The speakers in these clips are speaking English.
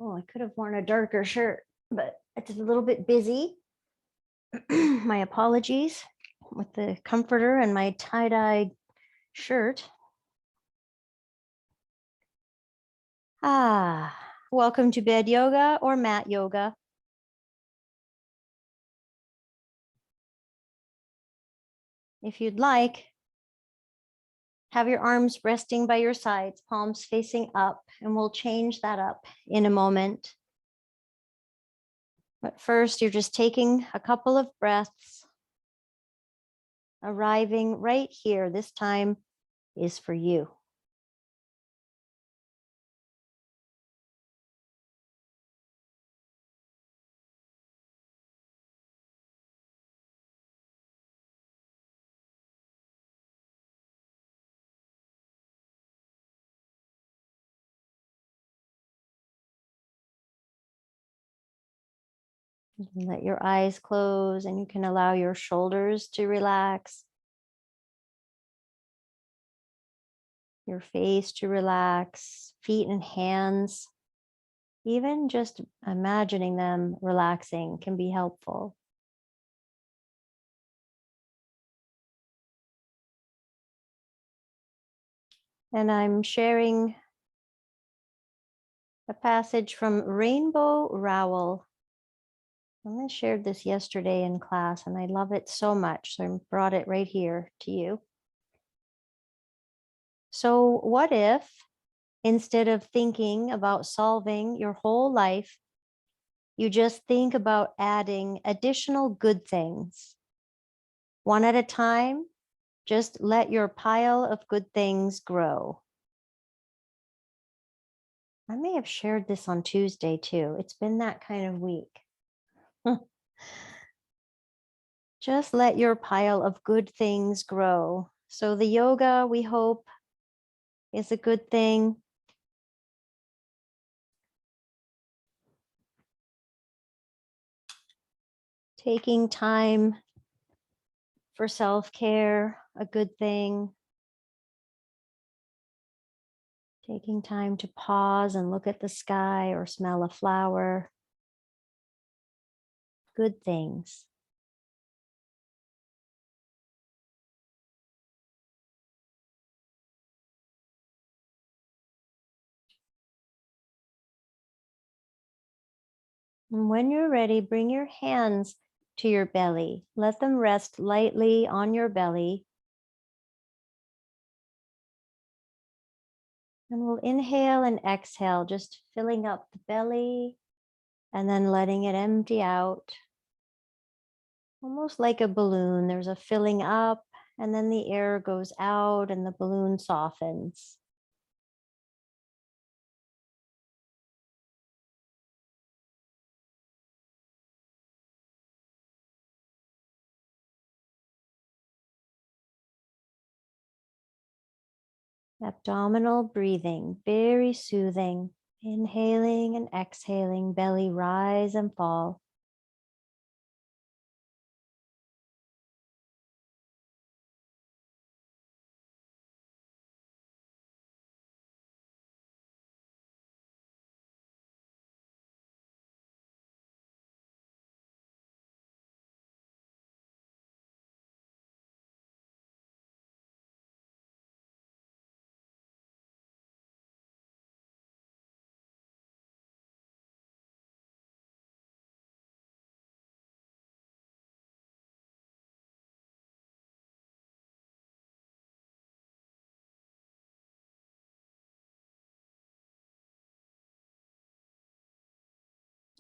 Oh, I could have worn a darker shirt, but it's a little bit busy. My apologies with the comforter and my tie-dye shirt. Welcome to bed yoga or mat yoga. If you'd like, have your arms resting by your sides, palms facing up, and we'll change that up in a moment. But first, you're just taking a couple of breaths, arriving right here. This time is for you. You can let your eyes close and you can allow your shoulders to relax, your face to relax, feet and hands. Even just imagining them relaxing can be helpful. And I'm sharing a passage from Rainbow Rowell. I shared this yesterday in class and I love it so much. So I brought it right here to you. So what if, instead of thinking about solving your whole life, you just think about adding additional good things? One at a time, just let your pile of good things grow. I may have shared this on Tuesday too. It's been that kind of week. Just let your pile of good things grow. So the yoga, we hope, is a good thing. Taking time for self-care, a good thing. Taking time to pause and look at the sky or smell a flower. Good things. And when you're ready, bring your hands to your belly. Let them rest lightly on your belly. And we'll inhale and exhale, just filling up the belly and then letting it empty out. Almost like a balloon. There's a filling up and then the air goes out and the balloon softens. Abdominal breathing, very soothing. Inhaling and exhaling, belly rise and fall.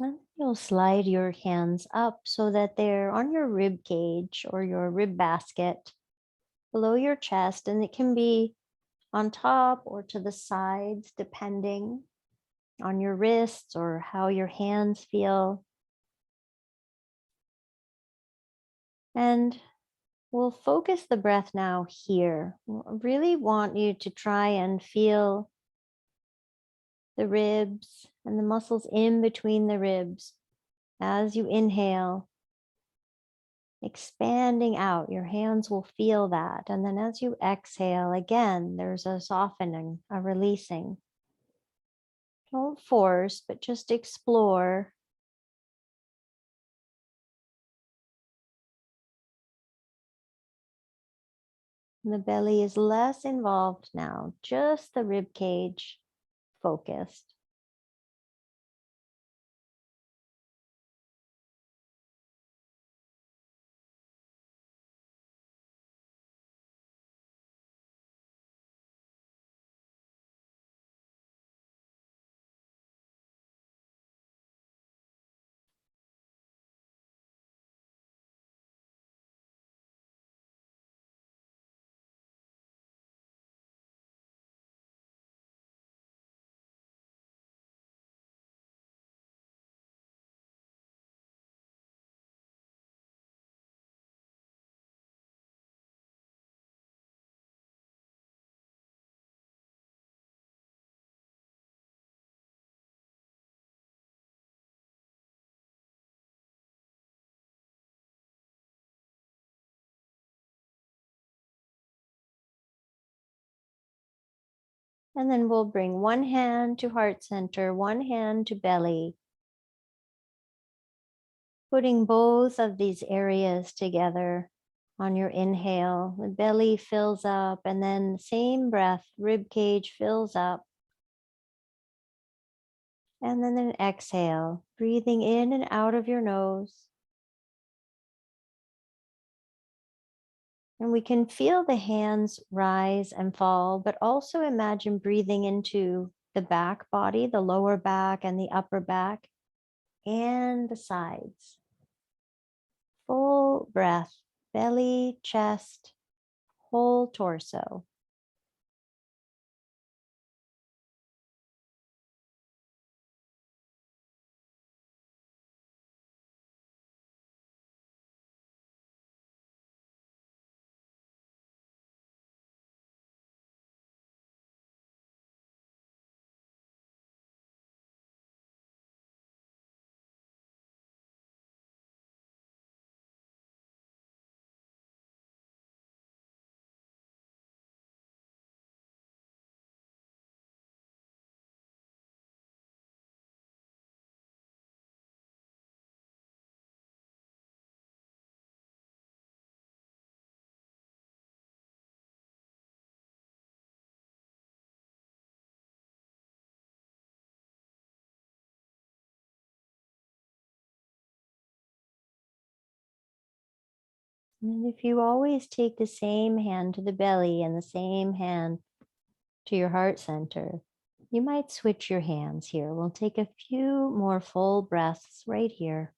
And you'll slide your hands up so that they're on your rib cage or your rib basket below your chest, and it can be on top or to the sides, depending on your wrists or how your hands feel. And we'll focus the breath now here. I really want you to try and feel the ribs and the muscles in between the ribs as you inhale, expanding out. Your hands will feel that. And then as you exhale, again, there's a softening, a releasing. Don't force, but just explore. And the belly is less involved now, just the rib cage focused. And then we'll bring one hand to heart center, one hand to belly, putting both of these areas together. On your inhale, the belly fills up, and then same breath, rib cage fills up. And then an exhale, breathing in and out of your nose. And we can feel the hands rise and fall, but also imagine breathing into the back body, the lower back and the upper back, and the sides. Full breath, belly, chest, whole torso. And if you always take the same hand to the belly and the same hand to your heart center, you might switch your hands here. We'll take a few more full breaths right here.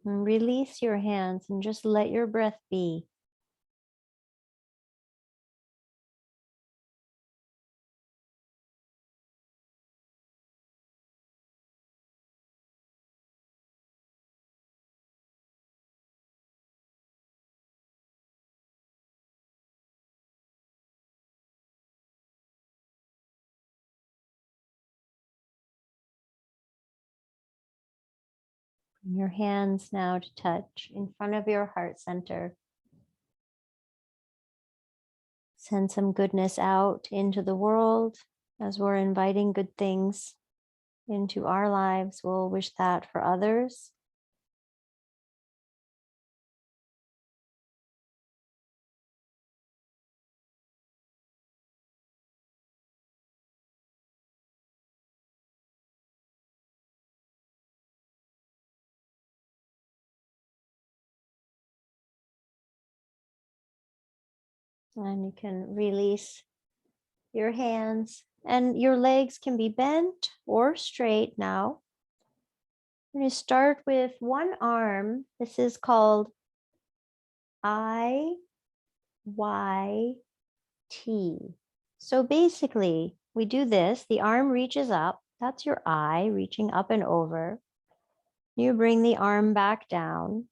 And release your hands and just let your breath be. Bring your hands now to touch in front of your heart center. Send some goodness out into the world as we're inviting good things into our lives. We'll wish that for others. And you can release your hands, and your legs can be bent or straight now. I'm going to start with one arm. This is called I, Y, T. So basically, we do this. The arm reaches up. That's your I reaching up and over. You bring the arm back down.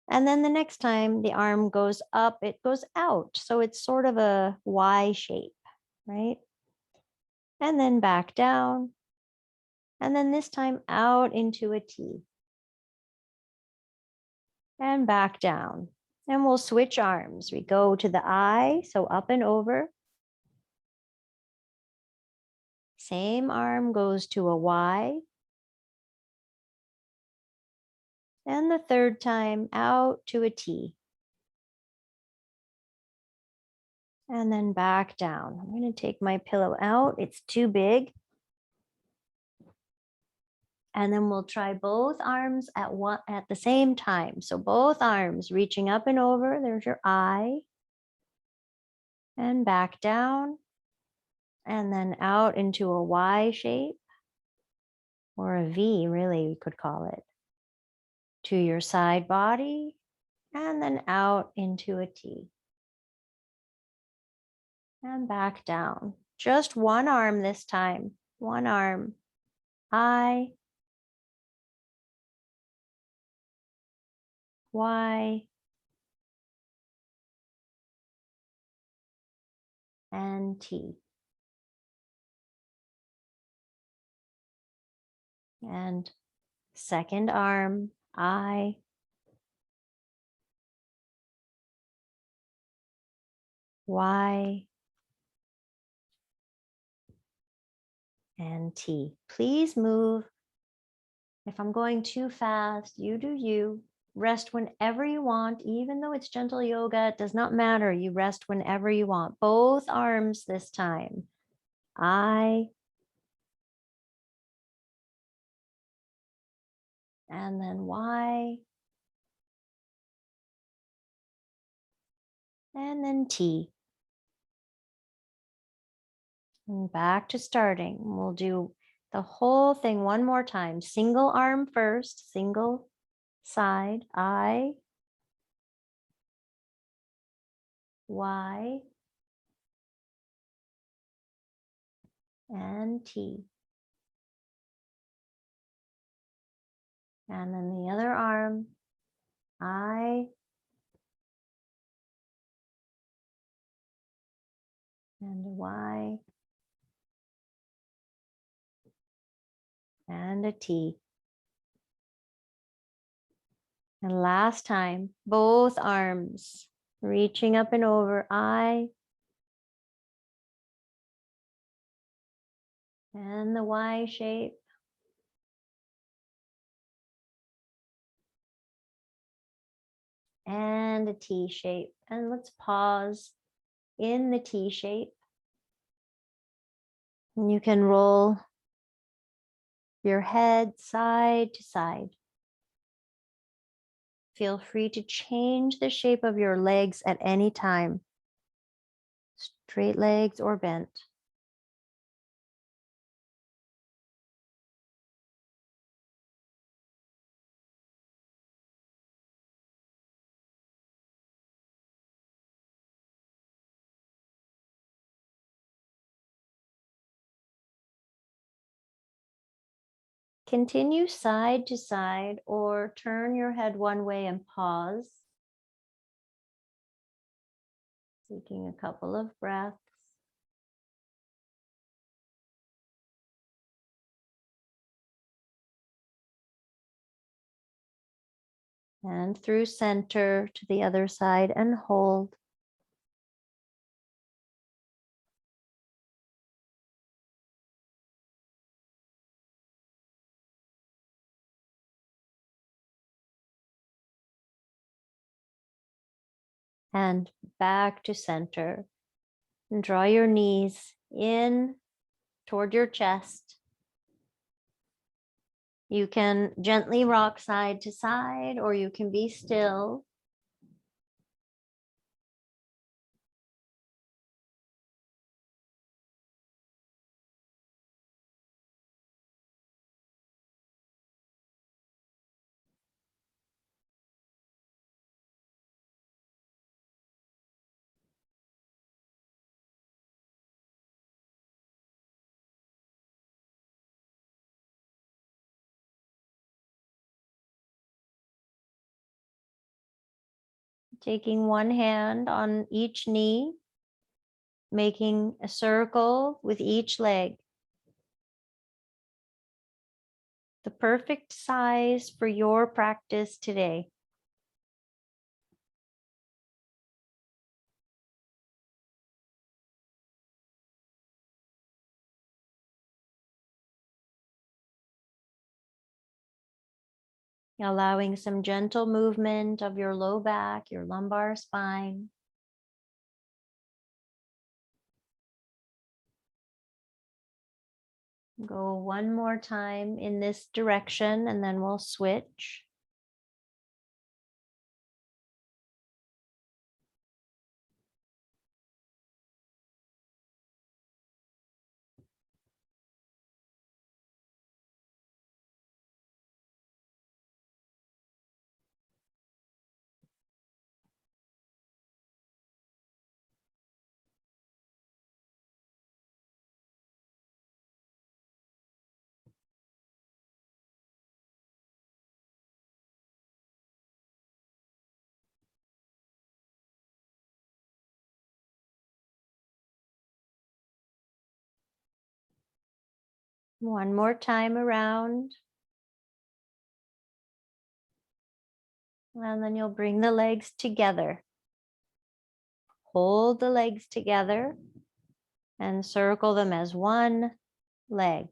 And then the next time the arm goes up, it goes out. So it's sort of a Y shape, right? And then back down. And then this time out into a T. And back down. And we'll switch arms. We go to the I, so up and over. Same arm goes to a Y. And the third time out to a T. And then back down. I'm going to take my pillow out. It's too big. And then we'll try both arms at the same time. So both arms reaching up and over. There's your I. And back down. And then out into a Y shape. Or a V, really, we could call it. To your side body. And then out into a T. And back down. Just one arm this time. One arm. I, Y, and T. And second arm, I, Y, and T. Please move. If I'm going too fast, you do you. Rest whenever you want, even though it's gentle yoga, it does not matter. You rest whenever you want. Both arms this time. I, and then Y, and then T. And back to starting. We'll do the whole thing one more time. Single arm first, single side, I, Y, and T. And then the other arm, I, and Y, and a T. And last time, both arms reaching up and over, I, and the Y shape. And a T shape. And let's pause in the T shape. And you can roll your head side to side. Feel free to change the shape of your legs at any time. Straight legs or bent. Continue side to side or turn your head one way and pause. Taking a couple of breaths. And through center to the other side and hold. And back to center. And draw your knees in toward your chest. You can gently rock side to side, or you can be still. Taking one hand on each knee, making a circle with each leg. The perfect size for your practice today. Allowing some gentle movement of your low back, your lumbar spine. Go one more time in this direction and then we'll switch. One more time around. And then you'll bring the legs together. Hold the legs together and circle them as one leg.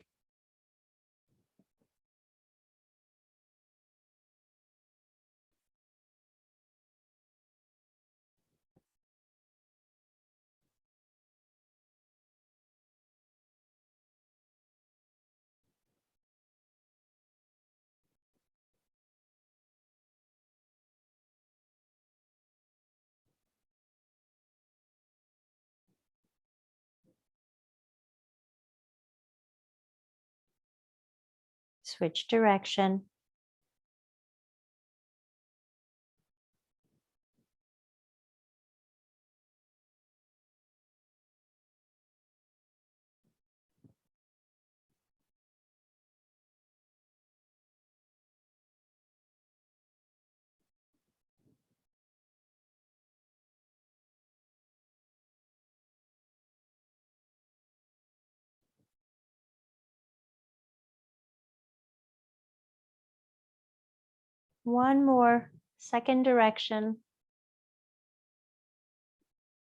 Switch direction. One more, second direction.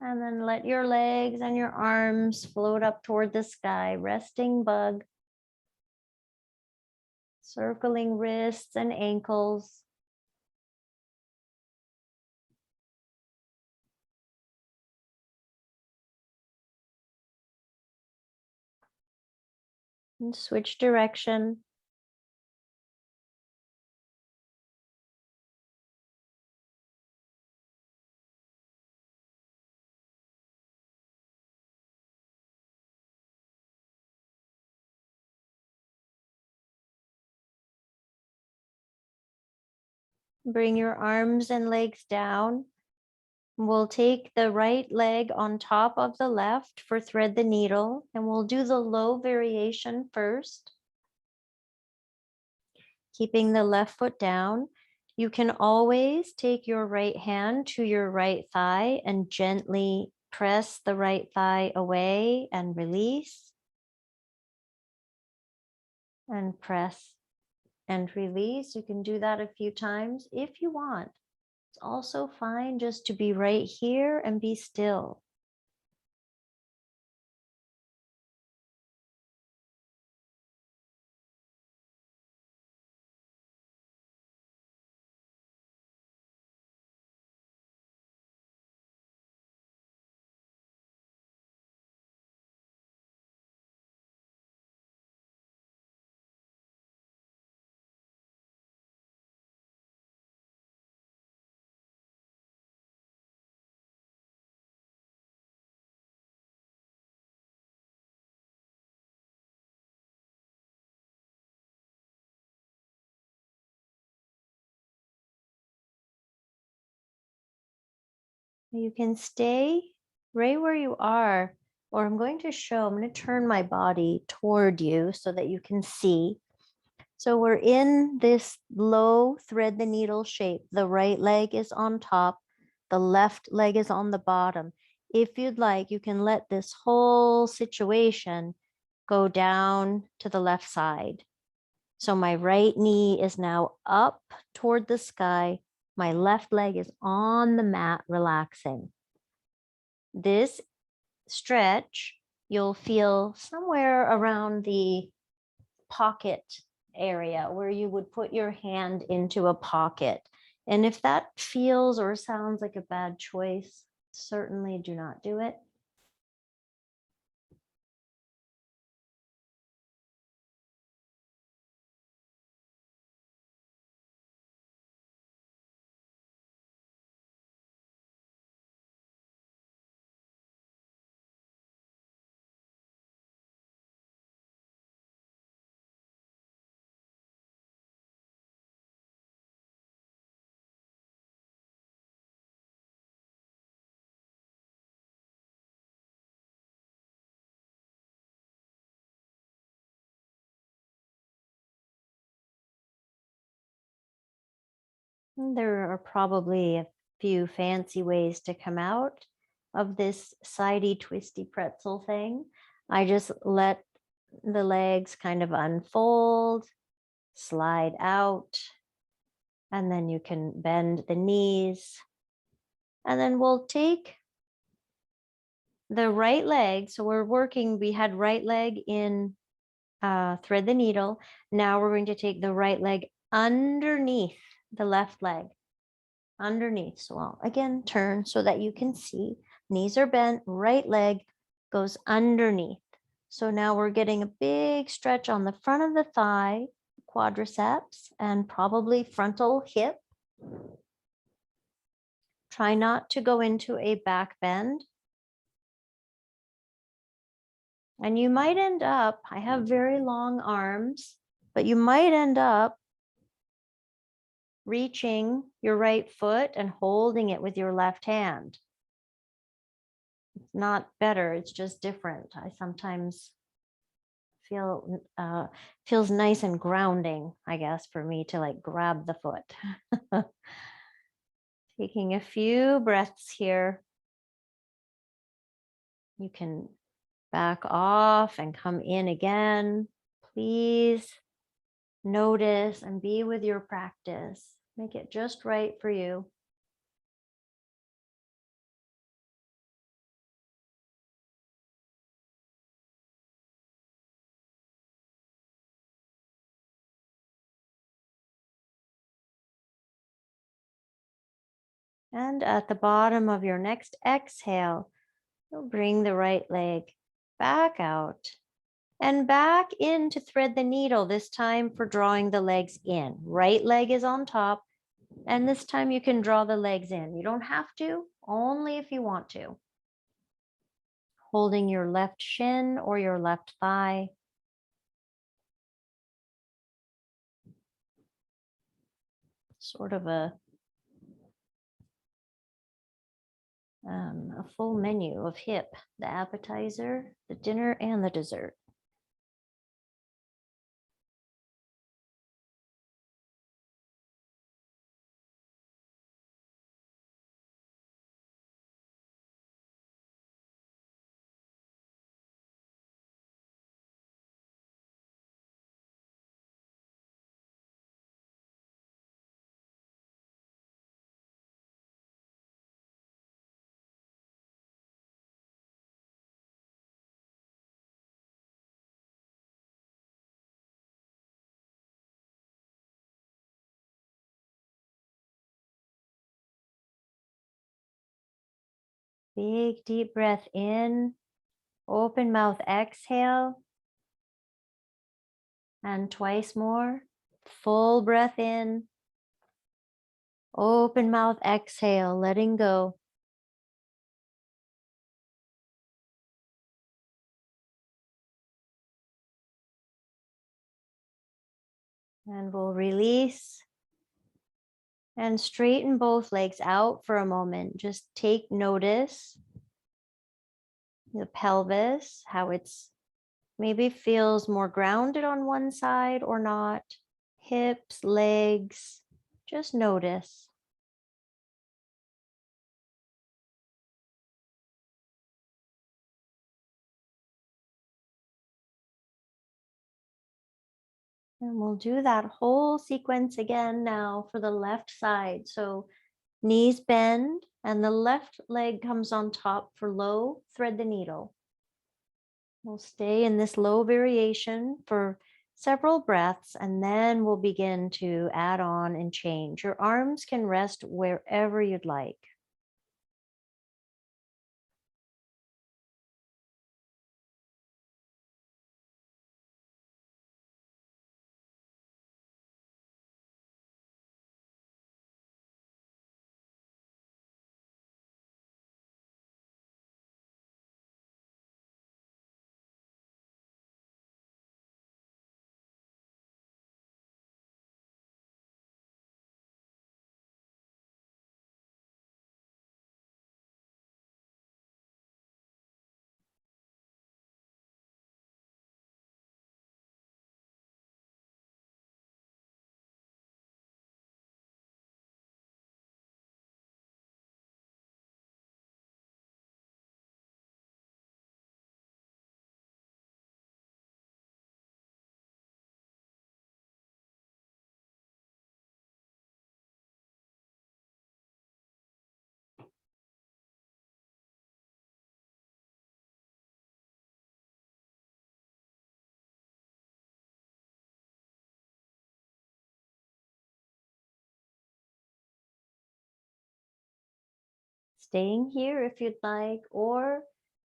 And then let your legs and your arms float up toward the sky, resting bug. Circling wrists and ankles. And switch direction. Bring your arms and legs down. We'll take the right leg on top of the left for thread the needle, and we'll do the low variation first. Keeping the left foot down. You can always take your right hand to your right thigh and gently press the right thigh away and release. And press and release. You can do that a few times if you want. It's also fine just to be right here and be still. You can stay right where you are, or I'm going to turn my body toward you so that you can see. So we're in this low thread the needle shape. The right leg is on top. The left leg is on the bottom. If you'd like, you can let this whole situation go down to the left side. So my right knee is now up toward the sky. My left leg is on the mat, relaxing. This stretch, you'll feel somewhere around the pocket area where you would put your hand into a pocket. And if that feels or sounds like a bad choice, certainly do not do it. There are probably a few fancy ways to come out of this sidey, twisty pretzel thing. I just let the legs kind of unfold, slide out, and then you can bend the knees. And then we'll take the right leg. So we had right leg in thread the needle. Now we're going to take the right leg underneath the left leg. Underneath. So I'll again turn so that you can see. Knees are bent, right leg goes underneath. So now we're getting a big stretch on the front of the thigh, quadriceps, and probably frontal hip. Try not to go into a back bend. And you might end up, I have very long arms, but you might end up reaching your right foot and holding it with your left hand. It's not better, it's just different. I sometimes feel feels nice and grounding, I guess, for me to like grab the foot. Taking a few breaths here. You can back off and come in again. Please notice and be with your practice. Make it just right for you. And at the bottom of your next exhale, you'll bring the right leg back out and back in to thread the needle, this time for drawing the legs in. Right leg is on top, and this time you can draw the legs in. You don't have to, only if you want to. Holding your left shin or your left thigh. Sort of a full menu of hip, the appetizer, the dinner, and the dessert. Big deep breath in, open mouth exhale, and twice more. Full breath in, open mouth exhale, letting go. And we'll release and straighten both legs out for a moment. Just take notice the pelvis, how it's maybe feels more grounded on one side or not. Hips, legs, just notice. And we'll do that whole sequence again now for the left side. So knees bend and the left leg comes on top for low, thread the needle. We'll stay in this low variation for several breaths and then we'll begin to add on and change. Your arms can rest wherever you'd like. Staying here if you'd like, or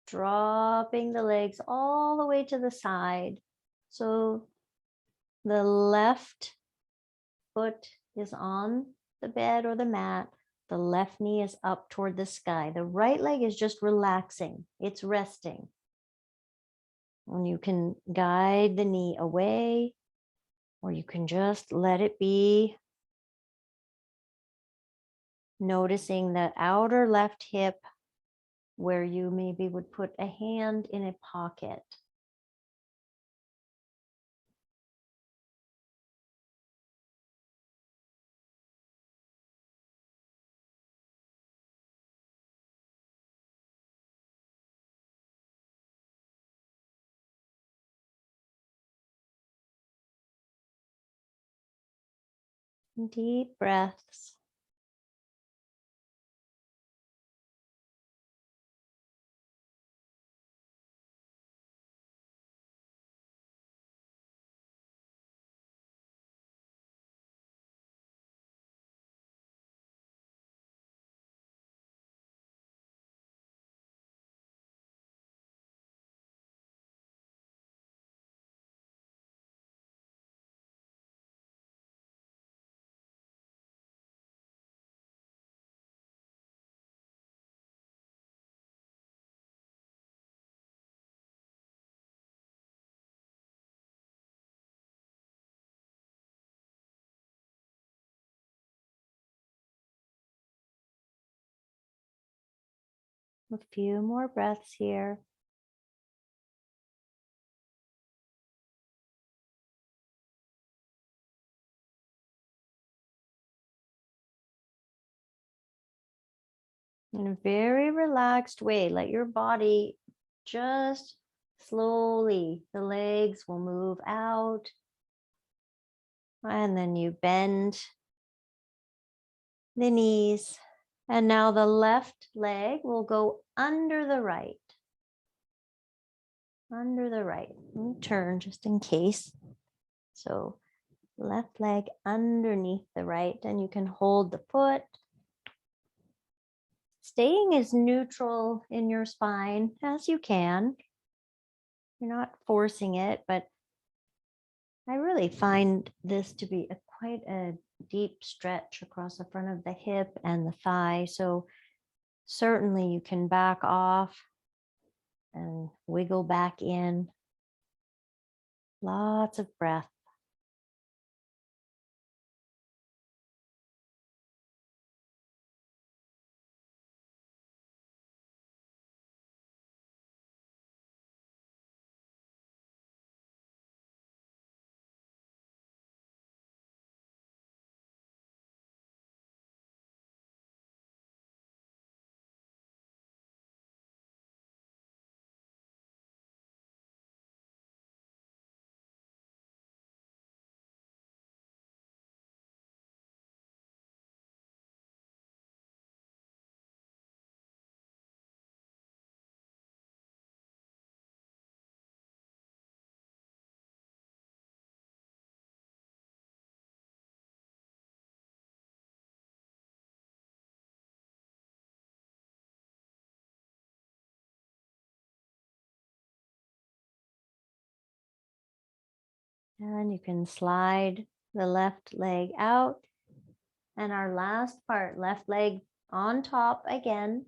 dropping the legs all the way to the side. So the left foot is on the bed or the mat. The left knee is up toward the sky. The right leg is just relaxing. It's resting. And you can guide the knee away, or you can just let it be. Noticing the outer left hip where you maybe would put a hand in a pocket. Deep breaths. A few more breaths here. In a very relaxed way, let your body just slowly, the legs will move out. And then you bend the knees. And now the left leg will go under the right. Under the right. Let me turn just in case. So left leg underneath the right, and you can hold the foot. Staying as neutral in your spine as you can. You're not forcing it, but I really find this to be quite a deep stretch across the front of the hip and the thigh. So certainly you can back off and wiggle back in. Lots of breath. And you can slide the left leg out. And our last part, left leg on top again.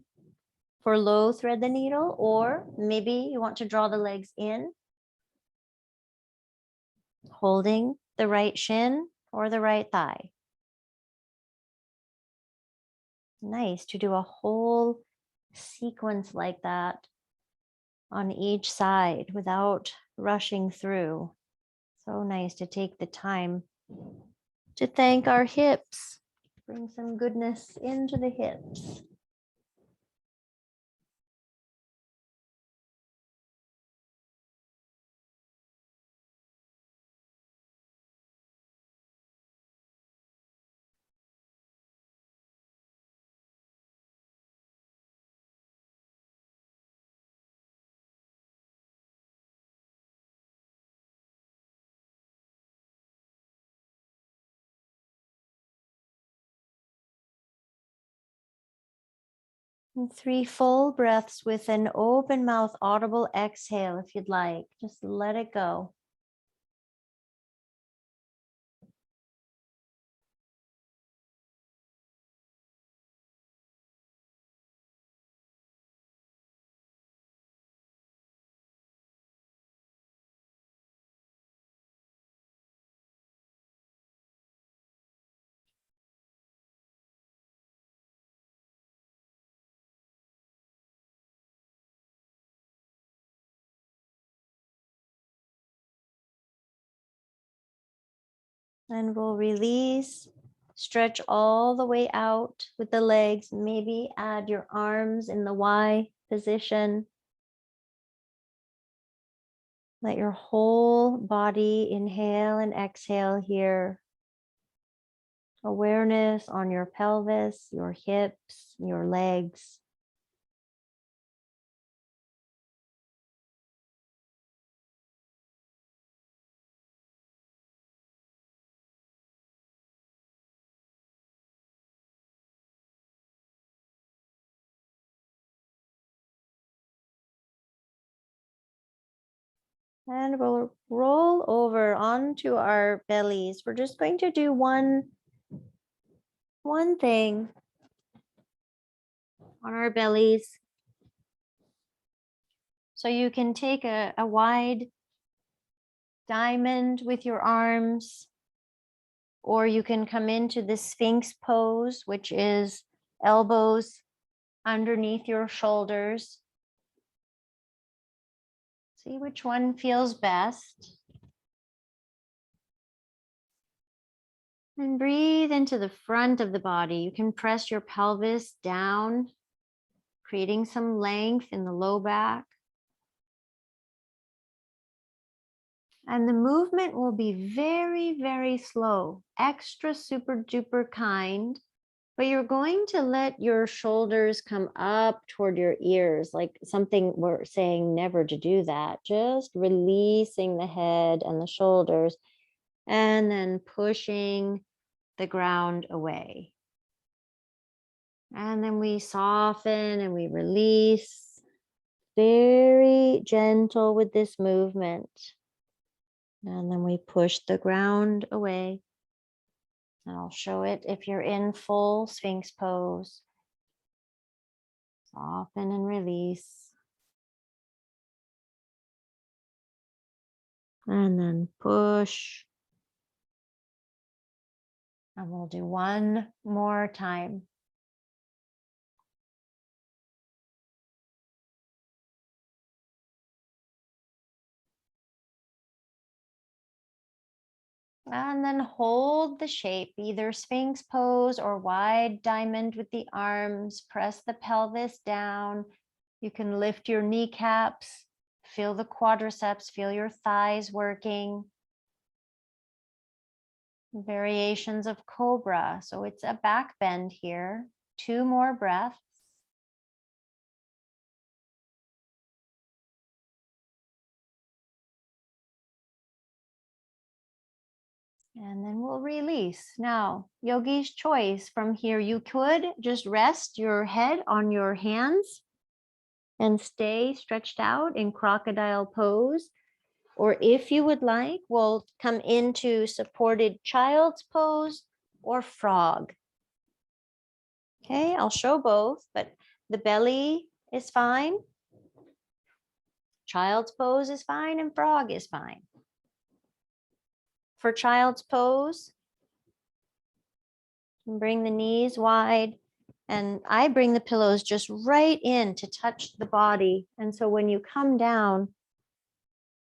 For low, thread the needle, or maybe you want to draw the legs in, holding the right shin or the right thigh. Nice to do a whole sequence like that on each side without rushing through. So nice to take the time to thank our hips. Bring some goodness into the hips. And 3 full breaths with an open mouth, audible exhale if you'd like. Just let it go. And we'll release, stretch all the way out with the legs. Maybe add your arms in the Y position. Let your whole body inhale and exhale here. Awareness on your pelvis, your hips, your legs. And we'll roll over onto our bellies. We're just going to do one thing on our bellies. So you can take a wide diamond with your arms, or you can come into the Sphinx pose, which is elbows underneath your shoulders. See which one feels best. And breathe into the front of the body. You can press your pelvis down, creating some length in the low back. And the movement will be very, very slow, extra super duper kind. But you're going to let your shoulders come up toward your ears, like something we're saying never to do that. Just releasing the head and the shoulders and then pushing the ground away. And then we soften and we release. Very gentle with this movement. And then we push the ground away. And I'll show it if you're in full Sphinx pose. Soften and release. And then push. And we'll do one more time. And then hold the shape, either Sphinx pose or wide diamond with the arms. Press the pelvis down. You can lift your kneecaps, feel the quadriceps, feel your thighs working. Variations of cobra. So it's a back bend here. 2 more breaths. And then we'll release. Now, yogi's choice from here. You could just rest your head on your hands and stay stretched out in crocodile pose. Or if you would like, we'll come into supported child's pose or frog. Okay, I'll show both, but the belly is fine. Child's pose is fine and frog is fine. For child's pose, bring the knees wide, and I bring the pillows just right in to touch the body. And so when you come down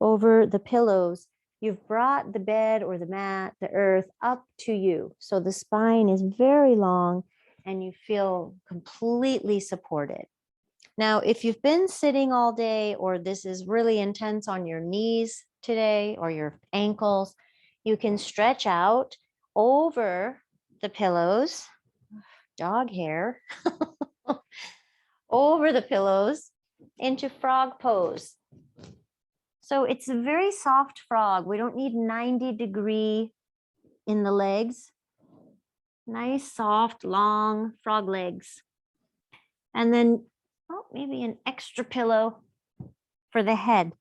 over the pillows, you've brought the bed or the mat, the earth up to you. So the spine is very long and you feel completely supported. Now, if you've been sitting all day or this is really intense on your knees today or your ankles, you can stretch out over the pillows, dog hair, over the pillows into frog pose. So it's a very soft frog. We don't need 90-degree in the legs. Nice, soft, long frog legs. And then, oh, maybe an extra pillow for the head.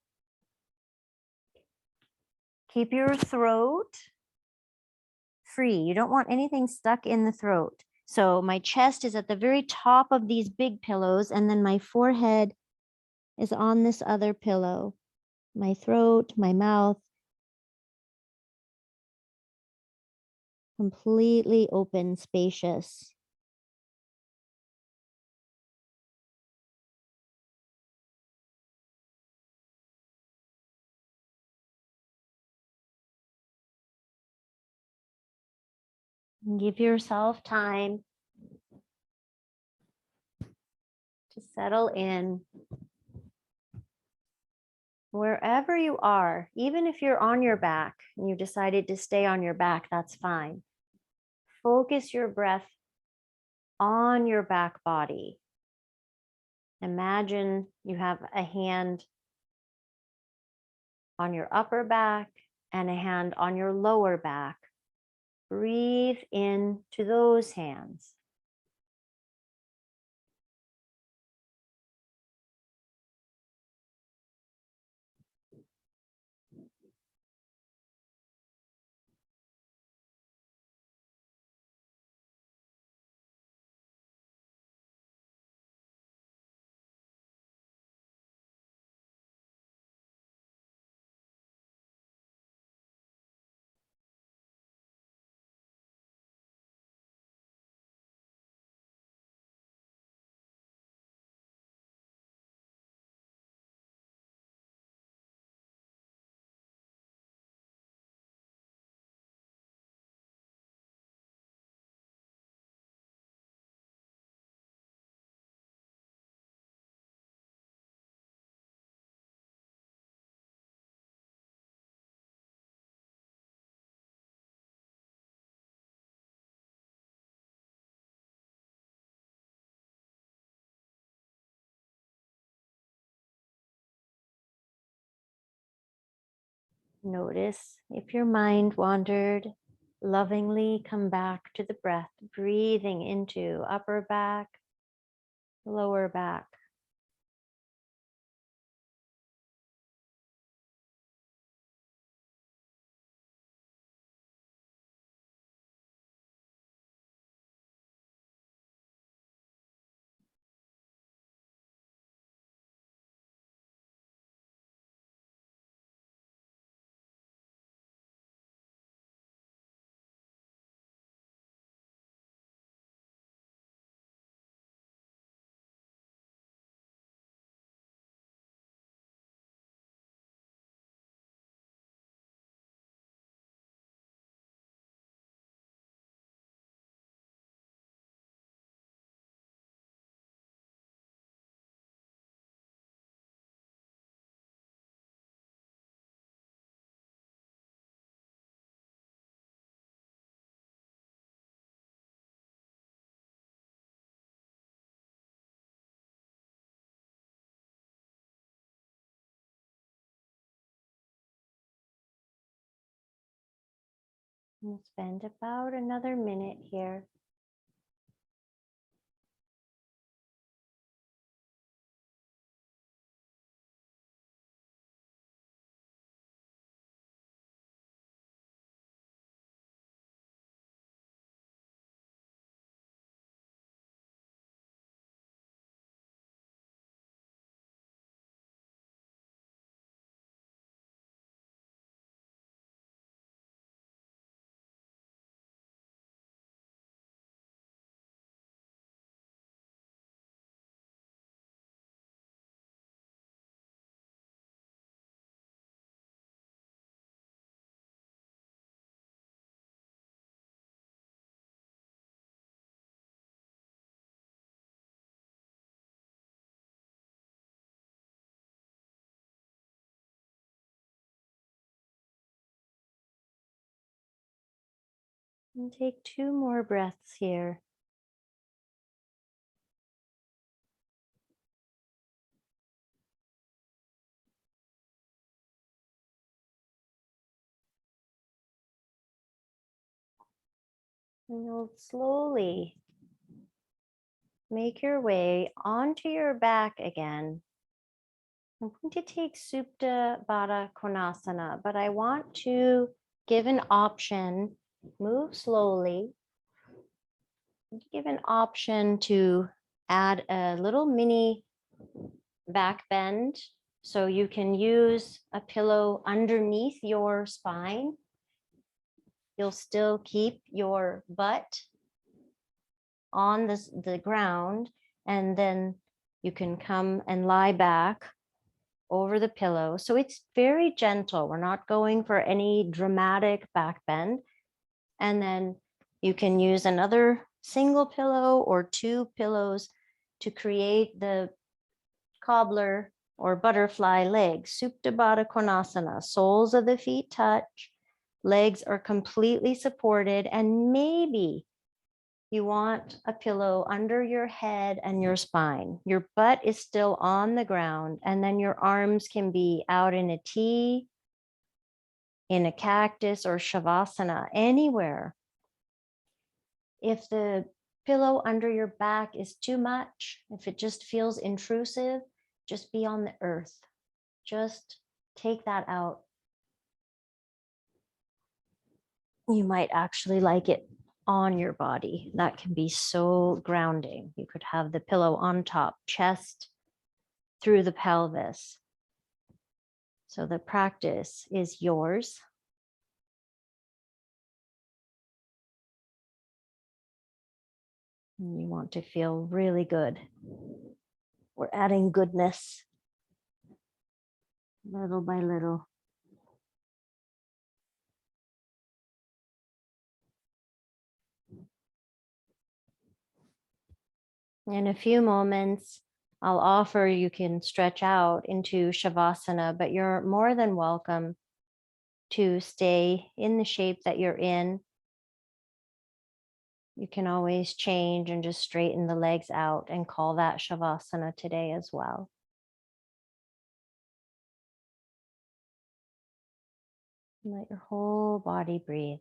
Keep your throat free. You don't want anything stuck in the throat. So my chest is at the very top of these big pillows, and then my forehead is on this other pillow. My throat, my mouth, completely open, spacious. And give yourself time to settle in. Wherever you are, even if you're on your back and you decided to stay on your back, that's fine. Focus your breath on your back body. Imagine you have a hand on your upper back and a hand on your lower back. Breathe into those hands. Notice if your mind wandered, lovingly come back to the breath, breathing into upper back, lower back. And spend about another minute here. And take 2 more breaths here. And you'll slowly make your way onto your back again. I'm going to take Supta Baddha Konasana, but I want to give an option, move slowly, give an option to add a little mini back bend. So you can use a pillow underneath your spine. You'll still keep your butt on the ground, and then you can come and lie back over the pillow. So it's very gentle. We're not going for any dramatic back bend. And then you can use another single pillow or 2 pillows to create the cobbler or butterfly legs. Supta Baddha Konasana. Soles of the feet touch, legs are completely supported, and maybe you want a pillow under your head and your spine. Your butt is still on the ground, and then your arms can be out in a T, in a cactus, or Shavasana, anywhere. If the pillow under your back is too much, if it just feels intrusive, just be on the earth. Just take that out. You might actually like it on your body. That can be so grounding. You could have the pillow on top, chest through the pelvis. So the practice is yours. And you want to feel really good. We're adding goodness little by little. In a few moments, I'll offer you can stretch out into Shavasana, but you're more than welcome to stay in the shape that you're in. You can always change and just straighten the legs out and call that Shavasana today as well. Let your whole body breathe.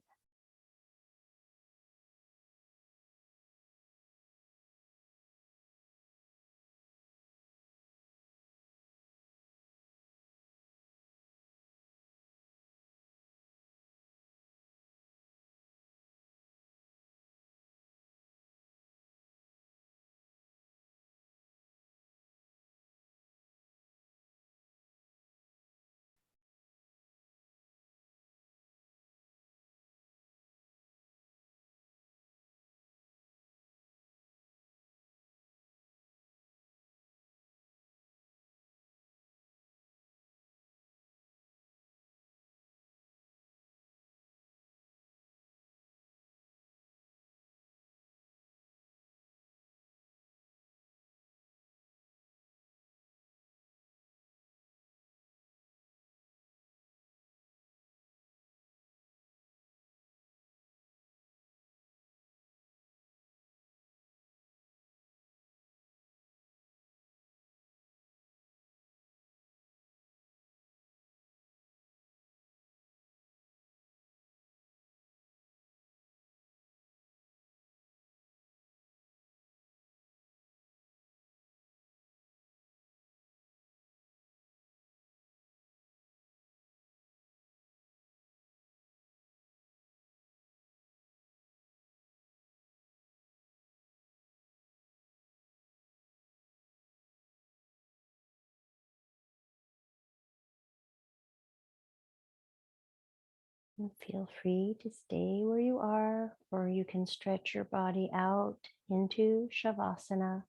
And feel free to stay where you are, or you can stretch your body out into Shavasana.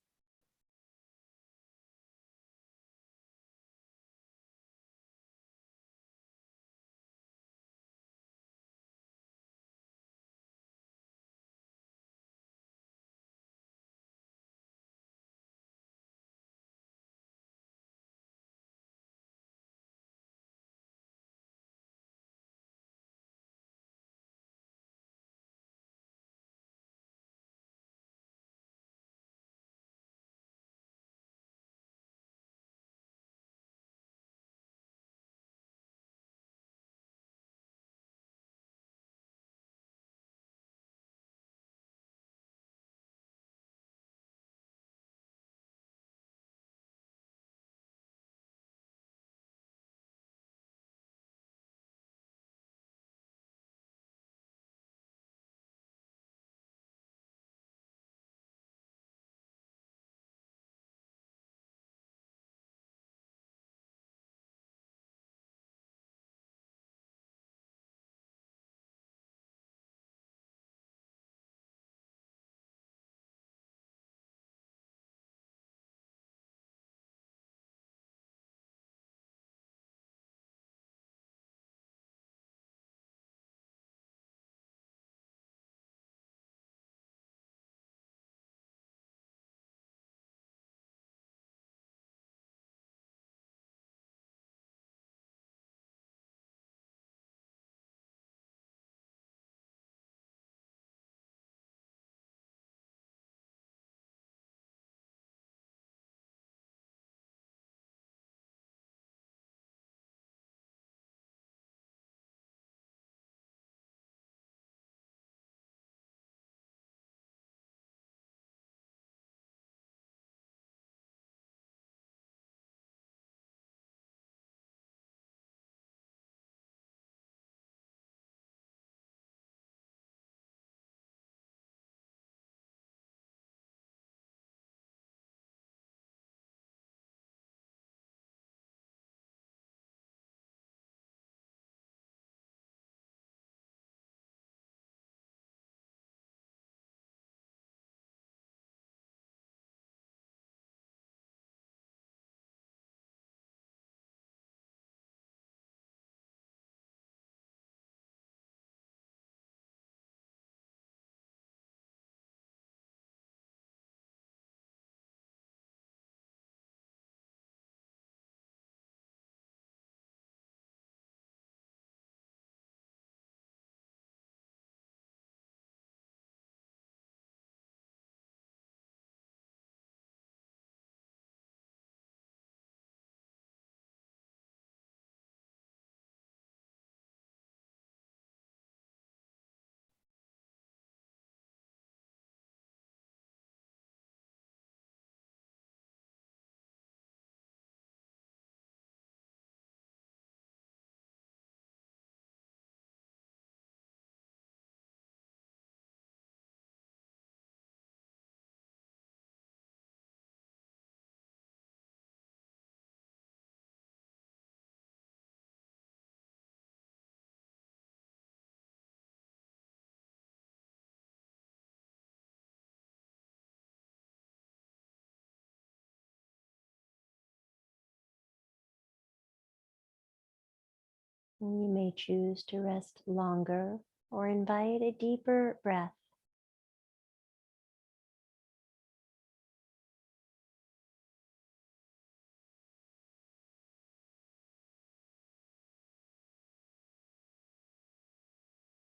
And you may choose to rest longer or invite a deeper breath.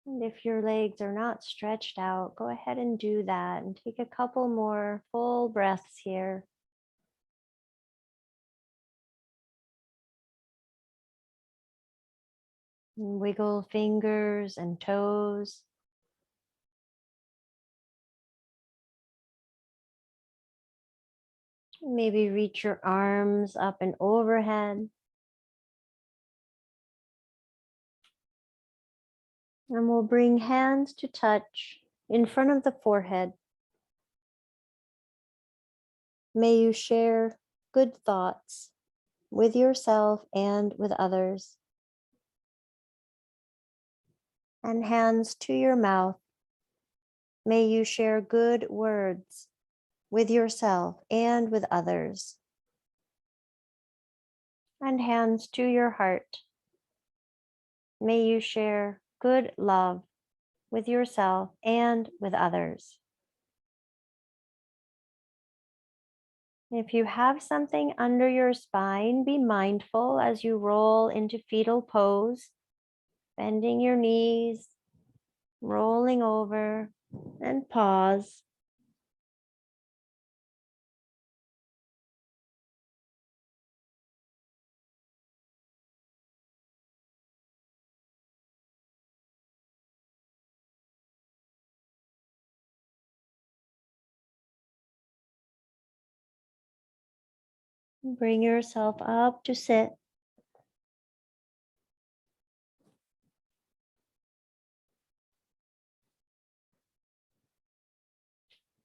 And if your legs are not stretched out, go ahead and do that and take a couple more full breaths here. And wiggle fingers and toes. Maybe reach your arms up and overhead. And we'll bring hands to touch in front of the forehead. May you share good thoughts with yourself and with others. And hands to your mouth. May you share good words with yourself and with others. And hands to your heart. May you share good love with yourself and with others. If you have something under your spine, be mindful as you roll into fetal pose, bending your knees, rolling over, and pause. Bring yourself up to sit.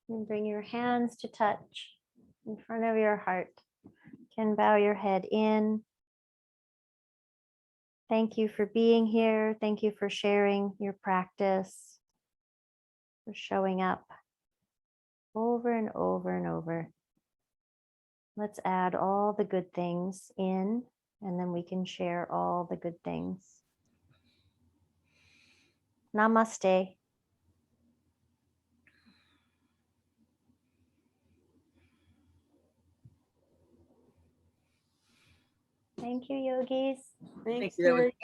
And bring your hands to touch in front of your heart. You can bow your head in. Thank you for being here. Thank you for sharing your practice, for showing up over and over and over. Let's add all the good things in, and then we can share all the good things. Namaste. Thank you, yogis. Thanks, Terry.